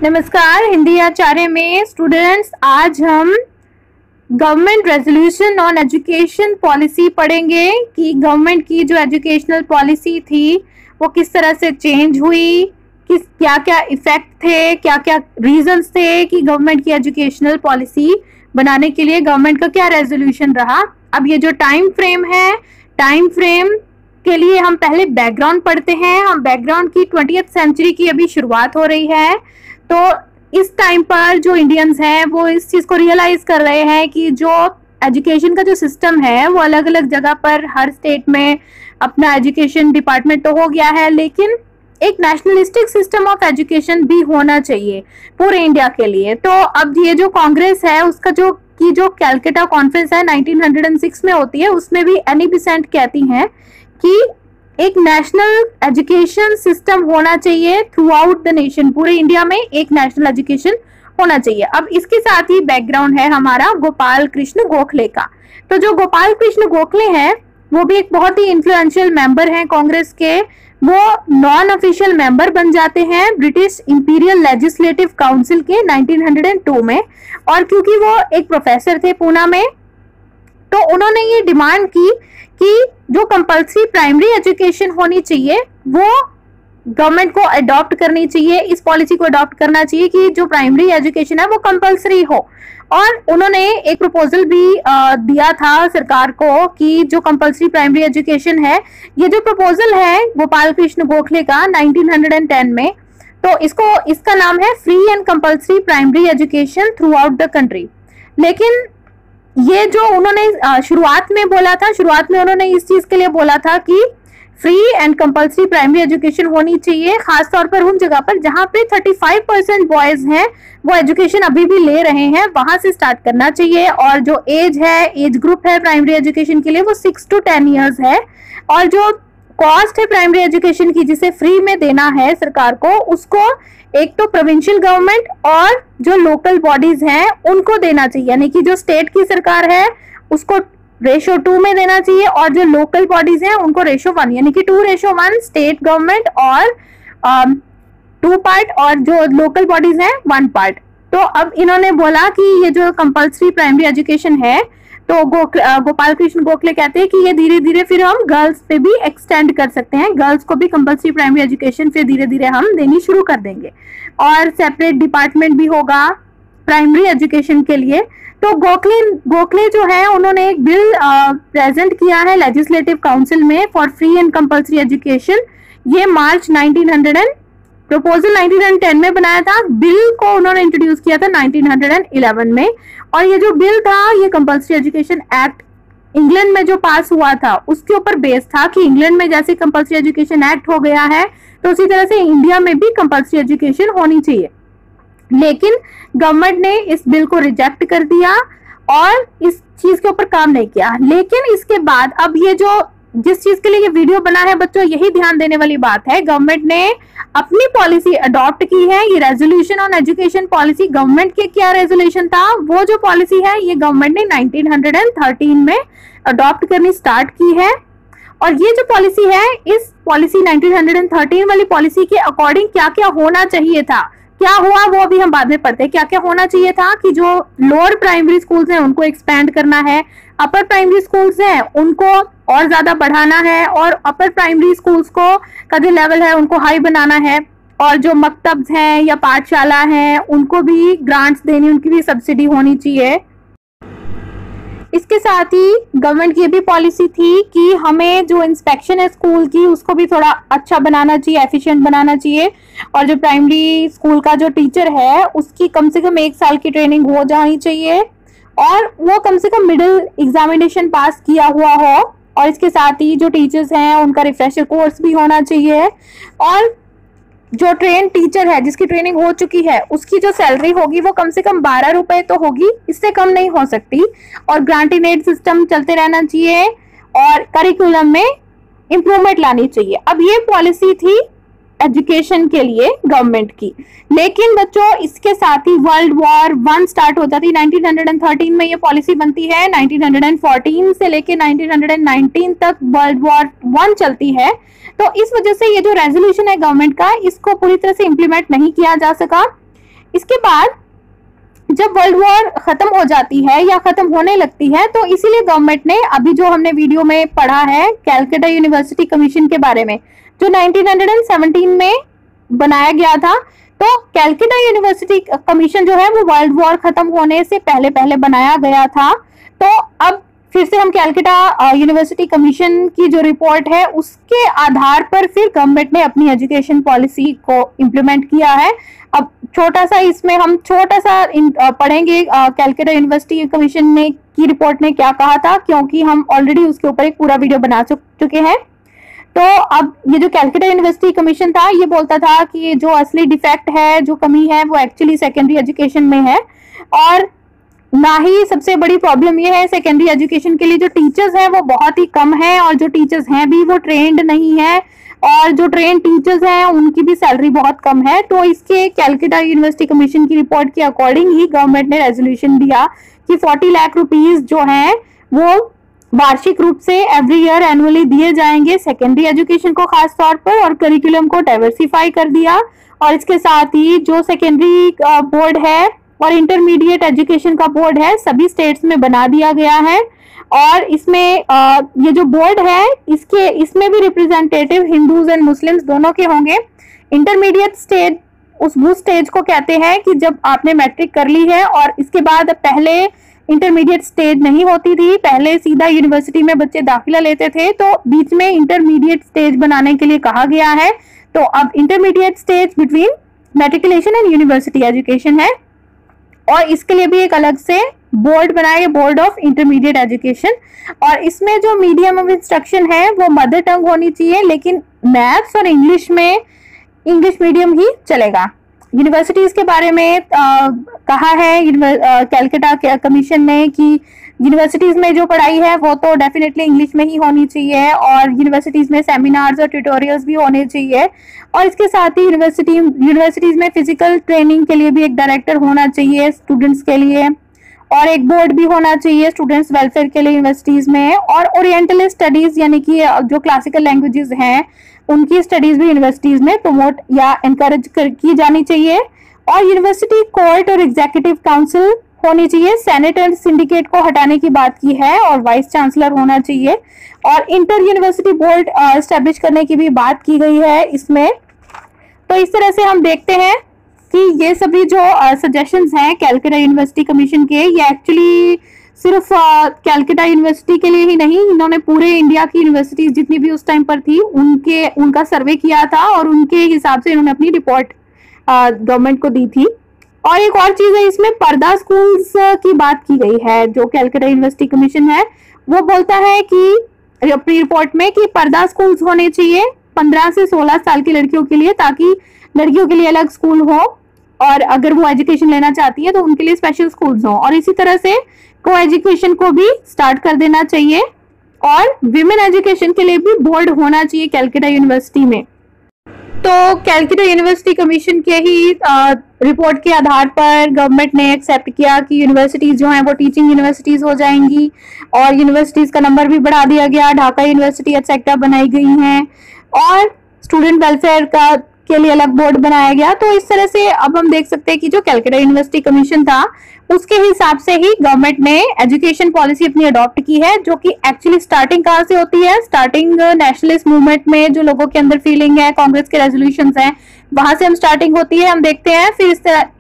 नमस्कार। हिंदी आचार्य में स्टूडेंट्स, आज हम government resolution on education policy पढ़ेंगे कि गवर्नमेंट की जो एजुकेशनल पॉलिसी थी वो किस तरह से चेंज हुई, क्या क्या इफेक्ट थे, क्या क्या रीजंस थे कि गवर्नमेंट की एजुकेशनल पॉलिसी बनाने के लिए गवर्नमेंट का क्या रेजोल्यूशन रहा। अब ये जो टाइम फ्रेम है, टाइम फ्रेम के लिए हम पहले बैकग्राउंड पढ़ते हैं। हम बैकग्राउंड की 20th सेंचुरी की अभी शुरुआत हो रही है, तो इस टाइम पर जो इंडियंस हैं वो इस चीज को रियलाइज कर रहे हैं कि जो एजुकेशन का जो सिस्टम है वो अलग अलग जगह पर हर स्टेट में अपना एजुकेशन डिपार्टमेंट तो हो गया है, लेकिन एक नेशनलिस्टिक सिस्टम ऑफ एजुकेशन भी होना चाहिए पूरे इंडिया के लिए। तो अब ये जो कांग्रेस है उसका जो कैलकाटा कॉन्फ्रेंस है 1906 में होती है, उसमें भी एनी बेसेंट कहती हैं कि एक नेशनल एजुकेशन सिस्टम होना चाहिए थ्रू आउट द नेशन, पूरे इंडिया में एक नेशनल एजुकेशन होना चाहिए। अब इसके साथ ही बैकग्राउंड है हमारा गोपाल कृष्ण गोखले का। तो जो गोपाल कृष्ण गोखले हैं वो भी एक बहुत ही इन्फ्लुएंशियल मेंबर हैं कांग्रेस के। वो नॉन ऑफिशियल मेंबर बन जाते हैं ब्रिटिश इंपीरियल लेजिस्लेटिव काउंसिल के 1902 में, और क्योंकि वो एक प्रोफेसर थे पूना में, तो उन्होंने ये डिमांड की कि जो कंपल्सरी प्राइमरी एजुकेशन होनी चाहिए वो गवर्नमेंट को अडॉप्ट करनी चाहिए, इस पॉलिसी को अडॉप्ट करना चाहिए कि जो प्राइमरी एजुकेशन है वो कंपल्सरी हो। और उन्होंने एक प्रपोजल भी दिया था सरकार को कि जो कंपल्सरी प्राइमरी एजुकेशन है, ये जो प्रपोजल है गोपाल कृष्ण गोखले का 1910 में, तो इसका नाम है free and compulsory primary education through out the country. लेकिन ये जो उन्होंने शुरुआत में बोला था, शुरुआत में उन्होंने इस चीज के लिए बोला था कि free and compulsory primary education होनी चाहिए, खासतौर पर उन जगह पर जहां पे 35% बॉयज हैं वो एजुकेशन अभी भी ले रहे हैं, वहां से स्टार्ट करना चाहिए। और जो एज ग्रुप है प्राइमरी एजुकेशन के लिए वो 6 to 10 ईयर्स है। और जो कॉस्ट है प्राइमरी एजुकेशन की जिसे फ्री में देना है सरकार को, उसको एक तो प्रोविंशियल गवर्नमेंट और जो लोकल बॉडीज हैं उनको देना चाहिए, यानी कि जो स्टेट की सरकार है उसको रेशो 2 में देना चाहिए, और जो लोकल बॉडीज हैं उनको रेशो 1, यानी कि 2:1 स्टेट गवर्नमेंट और 2 पार्ट और जो लोकल बॉडीज हैं 1 पार्ट। तो अब इन्होंने बोला कि ये जो कंपल्सरी प्राइमरी एजुकेशन है, तो गोपाल कृष्ण गोखले कहते हैं कि ये धीरे धीरे फिर हम गर्ल्स पे भी एक्सटेंड कर सकते हैं, गर्ल्स को भी कंपल्सरी प्राइमरी एजुकेशन फिर धीरे धीरे हम देनी शुरू कर देंगे, और सेपरेट डिपार्टमेंट भी होगा प्राइमरी एजुकेशन के लिए। तो गोखले जो है उन्होंने एक बिल प्रेजेंट किया है लेजिस्लेटिव काउंसिल में for free and compulsory education. ये मार्च 1910 में बनाया था। बिल को उन्होंने इंट्रोड्यूस किया था 1911 में, और ये जो बिल था ये कंपल्सरी एजुकेशन एक्ट इंग्लैंड में जो पास हुआ था उसके ऊपर बेस था कि इंग्लैंड में जैसे कंपल्सरी एजुकेशन एक्ट हो गया है तो उसी तरह से इंडिया में भी कंपल्सरी एजुकेशन होनी चाहिए। लेकिन गवर्नमेंट ने इस बिल को रिजेक्ट कर दिया और इस चीज के ऊपर काम नहीं किया। लेकिन इसके बाद अब ये जो जिस चीज के लिए ये वीडियो बना है बच्चों, यही ध्यान देने वाली बात है, गवर्नमेंट ने अपनी पॉलिसी अडॉप्ट की है। ये resolution on education policy government के क्या रेजोल्यूशन था, वो जो पॉलिसी है ये गवर्नमेंट ने 1913 में अडॉप्ट करनी स्टार्ट की है। और ये जो पॉलिसी है, इस पॉलिसी 1913 वाली पॉलिसी के अकॉर्डिंग क्या क्या होना चाहिए था, क्या हुआ वो अभी हम बाद में पढ़ते हैं। क्या क्या होना चाहिए था कि जो लोअर प्राइमरी स्कूल्स हैं उनको एक्सपेंड करना है, अपर प्राइमरी स्कूल्स हैं उनको और ज्यादा बढ़ाना है, और अपर प्राइमरी स्कूल्स को का जो लेवल है उनको हाई बनाना है, और जो मकतब्स हैं या पाठशाला हैं उनको भी ग्रांट्स देनी, उनकी भी सब्सिडी होनी चाहिए। इसके साथ ही गवर्नमेंट की भी पॉलिसी थी कि हमें जो इंस्पेक्शन है स्कूल की उसको भी थोड़ा अच्छा बनाना चाहिए, एफिशिएंट बनाना चाहिए, और जो प्राइमरी स्कूल का जो टीचर है उसकी कम से कम 1 साल की ट्रेनिंग हो जानी चाहिए, और वो कम से कम मिडिल एग्जामिनेशन पास किया हुआ हो, और इसके साथ ही जो टीचर्स हैं उनका रिफ्रेशर कोर्स भी होना चाहिए, और जो ट्रेन टीचर है जिसकी ट्रेनिंग हो चुकी है उसकी जो सैलरी होगी वो कम से कम 12 रुपए तो होगी, इससे कम नहीं हो सकती, और ग्रांट इन एड सिस्टम चलते रहना चाहिए, और करिकुलम में इंप्रूवमेंट लानी चाहिए। अब ये पॉलिसी थी एजुकेशन के लिए गवर्नमेंट की। लेकिन बच्चों इसके साथ ही वर्ल्ड वॉर 1 स्टार्ट हो जाती है। 1913 में ये पॉलिसी बनती है, 1914 से लेके 1919 तक वर्ल्ड वॉर 1 चलती है। तो इस वजह से ये जो रेजोल्यूशन है गवर्नमेंट का, इसको पूरी तरह से इम्प्लीमेंट नहीं किया जा सका। इसके बाद जब वर्ल्ड वॉर खत्म हो जाती है या खत्म होने लगती है, तो इसीलिए गवर्नमेंट ने अभी जो हमने वीडियो में पढ़ा है कैलकाटा यूनिवर्सिटी कमीशन के बारे में, जो 1917 में बनाया गया था, तो कैलकाटा यूनिवर्सिटी कमीशन जो है वो वर्ल्ड वॉर खत्म होने से पहले पहले बनाया गया था। तो अब फिर से हम कैलकाटा यूनिवर्सिटी कमीशन की जो रिपोर्ट है उसके आधार पर फिर गवर्नमेंट ने अपनी एजुकेशन पॉलिसी को इम्प्लीमेंट किया है। अब छोटा सा इसमें हम पढ़ेंगे कैलकाटा यूनिवर्सिटी कमीशन ने की रिपोर्ट ने क्या कहा था, क्योंकि हम ऑलरेडी उसके ऊपर एक पूरा वीडियो बना चुके हैं। तो अब ये जो कैलकाटा यूनिवर्सिटी कमीशन था ये बोलता था कि जो असली डिफेक्ट है, जो कमी है, वो एक्चुअली सेकेंडरी एजुकेशन में है, और ना ही सबसे बड़ी प्रॉब्लम ये है सेकेंडरी एजुकेशन के लिए जो टीचर्स हैं वो बहुत ही कम है, और जो टीचर्स हैं भी वो ट्रेंड नहीं है, और जो ट्रेन टीचर्स हैं उनकी भी सैलरी बहुत कम है। तो इसके कैलकाटा यूनिवर्सिटी कमीशन की रिपोर्ट के अकॉर्डिंग ही गवर्नमेंट ने रेजोल्यूशन दिया कि 40 लाख रुपीस जो हैं वो वार्षिक रूप से एवरी ईयर एनुअली दिए जाएंगे सेकेंडरी एजुकेशन को खास तौर पर, और करिकुलम को डाइवर्सिफाई कर दिया। और इसके साथ ही जो सेकेंडरी बोर्ड है और इंटरमीडिएट एजुकेशन का बोर्ड है सभी स्टेट्स में बना दिया गया है, और इसमें ये जो बोर्ड है इसमें भी रिप्रेजेंटेटिव हिंदूज एंड मुस्लिम्स दोनों के होंगे। इंटरमीडिएट स्टेज वो स्टेज को कहते हैं कि जब आपने मैट्रिक कर ली है, और इसके बाद पहले इंटरमीडिएट स्टेज नहीं होती थी, पहले सीधा यूनिवर्सिटी में बच्चे दाखिला लेते थे, तो बीच में इंटरमीडिएट स्टेज बनाने के लिए कहा गया है। तो अब intermediate stage between matriculation and university education है, और इसके लिए भी एक अलग से बोर्ड बनाया, बोर्ड ऑफ इंटरमीडिएट एजुकेशन। और इसमें जो मीडियम ऑफ इंस्ट्रक्शन है वो मदर टंग होनी चाहिए, लेकिन मैथ्स और इंग्लिश में इंग्लिश मीडियम ही चलेगा। यूनिवर्सिटीज के बारे में कहा है कैलकाटा कमीशन ने कि यूनिवर्सिटीज में जो पढ़ाई है वो तो डेफिनेटली इंग्लिश में ही होनी चाहिए, और यूनिवर्सिटीज में सेमिनार्स और ट्यूटोरियल्स भी होने चाहिए, और इसके साथ ही यूनिवर्सिटीज में फिजिकल ट्रेनिंग के लिए भी एक डायरेक्टर होना चाहिए स्टूडेंट्स के लिए, और एक बोर्ड भी होना चाहिए स्टूडेंट्स वेलफेयर के लिए यूनिवर्सिटीज में, और ओरिएंटल स्टडीज यानी कि जो क्लासिकल लैंग्वेजेस हैं उनकी स्टडीज भी यूनिवर्सिटीज में प्रमोट या एनकरेज की जानी चाहिए, और यूनिवर्सिटी कोर्ट और एग्जीक्यूटिव काउंसिल होनी चाहिए। सेनेट एंड सिंडिकेट को हटाने की बात की है, और वाइस चांसलर होना चाहिए, और इंटर यूनिवर्सिटी बोर्ड एस्टेब्लिश करने की भी बात की गई है इसमें। तो इस तरह से हम देखते हैं कि ये सभी जो सजेशंस हैं कैलकाटा यूनिवर्सिटी कमीशन के, ये एक्चुअली सिर्फ कैलकाटा यूनिवर्सिटी के लिए ही नहीं, इन्होंने पूरे इंडिया की यूनिवर्सिटीज जितनी भी उस टाइम पर थी उनका सर्वे किया था, और उनके हिसाब से इन्होंने अपनी रिपोर्ट गवर्नमेंट को दी थी। और एक और चीज है, इसमें पर्दा स्कूल्स की बात की गई है। जो कैलकाटा यूनिवर्सिटी कमीशन है वो बोलता है कि अपनी रिपोर्ट में कि पर्दा स्कूल्स होने चाहिए 15 से 16 साल की लड़कियों के लिए, ताकि लड़कियों के लिए अलग स्कूल हो, और अगर वो एजुकेशन लेना चाहती है तो उनके लिए स्पेशल स्कूल्स हो, और इसी तरह से को एजुकेशन को भी स्टार्ट कर देना चाहिए, और विमेन एजुकेशन के लिए भी बोर्ड होना चाहिए कैलकाटा यूनिवर्सिटी में। तो कैलकाटा यूनिवर्सिटी कमीशन के ही रिपोर्ट के आधार पर गवर्नमेंट ने एक्सेप्ट किया कि यूनिवर्सिटीज जो हैं वो टीचिंग यूनिवर्सिटीज हो जाएंगी, और यूनिवर्सिटीज का नंबर भी बढ़ा दिया गया, ढाका यूनिवर्सिटी एक्सेट्रा बनाई गई हैं, और स्टूडेंट वेलफेयर के लिए अलग बोर्ड बनाया गया। तो इस तरह से अब हम देख सकते हैं कि जो कैलकाटा यूनिवर्सिटी कमीशन था उसके हिसाब से ही गवर्नमेंट ने एजुकेशन पॉलिसी अपनी अडॉप्ट की है, जो कि एक्चुअली स्टार्टिंग कहाँ से होती है, स्टार्टिंग नेशनलिस्ट मूवमेंट में जो लोगों के अंदर फीलिंग है, कांग्रेस के रेजोल्यूशंस हैं, वहां से हम स्टार्टिंग होती है, हम देखते हैं। फिर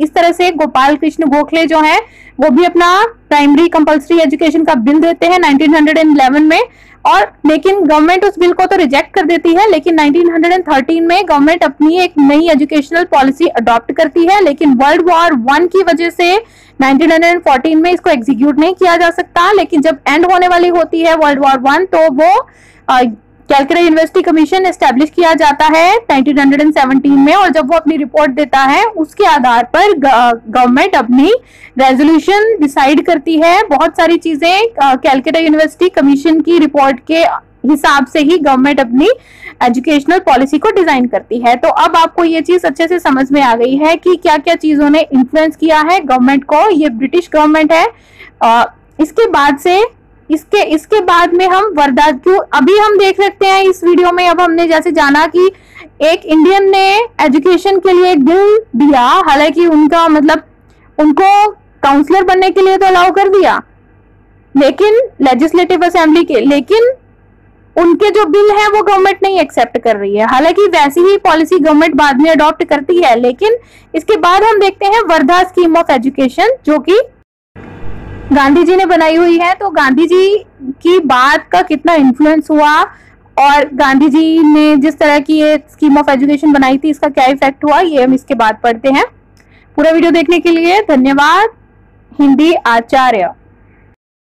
इस तरह से गोपाल कृष्ण गोखले जो है वो भी अपना प्राइमरी कंपल्सरी एजुकेशन का बिल देते हैं 1911 में, और लेकिन गवर्नमेंट उस बिल को तो रिजेक्ट कर देती है, लेकिन 1913 में गवर्नमेंट अपनी एक नई एजुकेशनल पॉलिसी अडॉप्ट करती है। लेकिन वर्ल्ड वॉर 1 की वजह से 1914 में इसको एग्जीक्यूट नहीं किया जा सकता, लेकिन जब एंड होने वाली होती है वर्ल्ड वॉर 1 तो वो कैलकाटा यूनिवर्सिटी कमीशन एस्टेब्लिश किया जाता है 1917 में, और जब वो अपनी रिपोर्ट देता है उसके आधार पर गवर्नमेंट अपनी रेजोल्यूशन डिसाइड करती है। बहुत सारी चीजें कैलकाटा यूनिवर्सिटी कमीशन की रिपोर्ट के हिसाब से ही गवर्नमेंट अपनी एजुकेशनल पॉलिसी को डिजाइन करती है। तो अब आपको ये चीज अच्छे से समझ में आ गई है कि क्या क्या चीजों ने इन्फ्लुएंस किया है गवर्नमेंट को। ये ब्रिटिश गवर्नमेंट है। इसके बाद में हम वर्धा, क्यों अभी हम देख सकते हैं इस वीडियो में, अब हमने जैसे जाना कि एक इंडियन ने एजुकेशन के लिए एक बिल दिया, हालांकि उनका मतलब उनको काउंसलर बनने के लिए तो अलाउ कर दिया लेकिन लेजिस्लेटिव असेंबली के, लेकिन उनके जो बिल है वो गवर्नमेंट नहीं एक्सेप्ट कर रही है। हालांकि वैसी ही पॉलिसी गवर्नमेंट बाद में अडॉप्ट करती है, लेकिन इसके बाद हम देखते हैं वर्धा स्कीम ऑफ एजुकेशन जो कि गांधी जी ने बनाई हुई है। तो गांधी जी की बात का कितना इन्फ्लुएंस हुआ और गांधी जी ने जिस तरह की ये स्कीम ऑफ एजुकेशन बनाई थी इसका क्या इफेक्ट हुआ, ये हम इसके बाद पढ़ते हैं। पूरा वीडियो देखने के लिए धन्यवाद। हिंदी आचार्य।